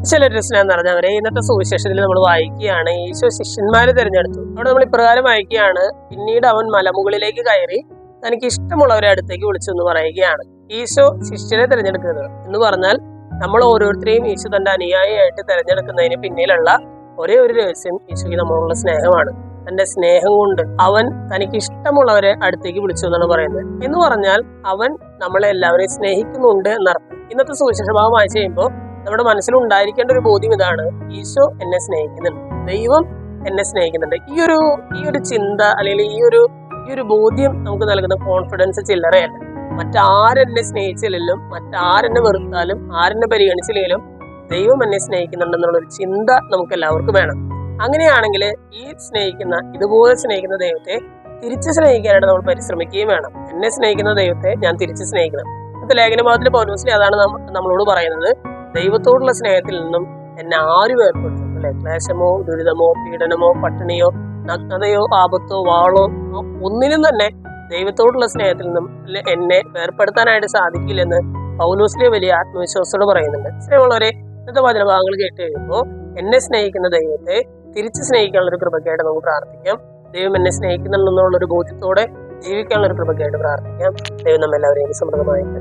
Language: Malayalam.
ചിലരുടെ സ്നേഹം നിറഞ്ഞവരെ ഇന്നത്തെ സുവിശേഷത്തിൽ നമ്മൾ വായിക്കുകയാണ്. ഈശോ ശിഷ്യന്മാരെ തിരഞ്ഞെടുത്തു. അവിടെ നമ്മൾ ഇപ്രകാരം വായിക്കുകയാണ്: പിന്നീട് അവൻ മലമുകളിലേക്ക് കയറി തനിക്ക് ഇഷ്ടമുള്ളവരെ അടുത്തേക്ക് വിളിച്ചു എന്ന് പറയുകയാണ്. ഈശോ ശിഷ്യരെ തിരഞ്ഞെടുക്കുന്നത് എന്ന് പറഞ്ഞാൽ നമ്മൾ ഓരോരുത്തരെയും ഈശോ തന്റെ അനുയായിയായിട്ട് തിരഞ്ഞെടുക്കുന്നതിന് പിന്നിലുള്ള ഒരേ ഒരു രഹസ്യം ഈശോയ്ക്ക് നമ്മളുള്ള സ്നേഹമാണ്. തന്റെ സ്നേഹം കൊണ്ട് അവൻ തനിക്ക് ഇഷ്ടമുള്ളവരെ അടുത്തേക്ക് വിളിച്ചു എന്നാണ് പറയുന്നത്. എന്ന് പറഞ്ഞാൽ അവൻ നമ്മളെ എല്ലാവരെയും സ്നേഹിക്കുന്നുണ്ട് എന്നർത്ഥം. ഇന്നത്തെ സുവിശേഷ ഭാഗം വായിച്ചു കഴിയുമ്പോൾ നമ്മുടെ മനസ്സിലുണ്ടായിരിക്കേണ്ട ഒരു ബോധ്യം ഇതാണ്: ഈശോ എന്നെ സ്നേഹിക്കുന്നുണ്ട്, ദൈവം എന്നെ സ്നേഹിക്കുന്നുണ്ട്. ഈ ഒരു ചിന്ത അല്ലെങ്കിൽ ഈ ഒരു ബോധ്യം നമുക്ക് നൽകുന്ന കോൺഫിഡൻസ് ചില്ലറയല്ല. മറ്റാരെന്നെ സ്നേഹിച്ചില്ലെങ്കിലും മറ്റാരെന്നെ വെറുത്താലും ആരെന്നെ പരിഗണിച്ചില്ലെങ്കിലും ദൈവം എന്നെ സ്നേഹിക്കുന്നുണ്ടെന്നുള്ളൊരു ചിന്ത നമുക്ക് എല്ലാവർക്കും വേണം. അങ്ങനെയാണെങ്കിൽ ഇതുപോലെ സ്നേഹിക്കുന്ന ദൈവത്തെ തിരിച്ചു സ്നേഹിക്കാനായിട്ട് നമ്മൾ പരിശ്രമിക്കുകയും വേണം. എന്നെ സ്നേഹിക്കുന്ന ദൈവത്തെ ഞാൻ തിരിച്ചു സ്നേഹിക്കണം. ഇന്നത്തെ ലേഖനഭാഗത്തിൽ പൗലോസ് അതാണ് നമ്മളോട് പറയുന്നത്: ദൈവത്തോടുള്ള സ്നേഹത്തിൽ നിന്നും എന്നെ ആരും ഏർപ്പെടുത്തും, അല്ലെ? ക്ലേശമോ ദുരിതമോ പീഡനമോ പട്ടിണിയോ നഗ്നതയോ ആപത്തോ വാളോ ഒന്നിനും തന്നെ ദൈവത്തോടുള്ള സ്നേഹത്തിൽ നിന്നും എന്നെ വേർപ്പെടുത്താനായിട്ട് സാധിക്കില്ലെന്ന് പൗലോസിലെ വലിയ ആത്മവിശ്വാസത്തോട് പറയുന്നുണ്ട്. സ്നേഹമുള്ളവരെ, ഇന്നത്തെ വചനഭാഗങ്ങൾ കേട്ട് കഴിയുമ്പോൾ എന്നെ സ്നേഹിക്കുന്ന ദൈവത്തെ തിരിച്ചു സ്നേഹിക്കാനുള്ള ഒരു കൃപയ്ക്കായിട്ട് നമുക്ക് പ്രാർത്ഥിക്കാം. ദൈവം എന്നെ സ്നേഹിക്കുന്നുണ്ടെന്നുള്ളൊരു ബോധ്യത്തോടെ ജീവിക്കാനുള്ള ഒരു കൃപയ്ക്കായിട്ട് പ്രാർത്ഥിക്കാം. ദൈവം നമ്മെല്ലാവരെയും സമൃദ്ധമായിട്ട്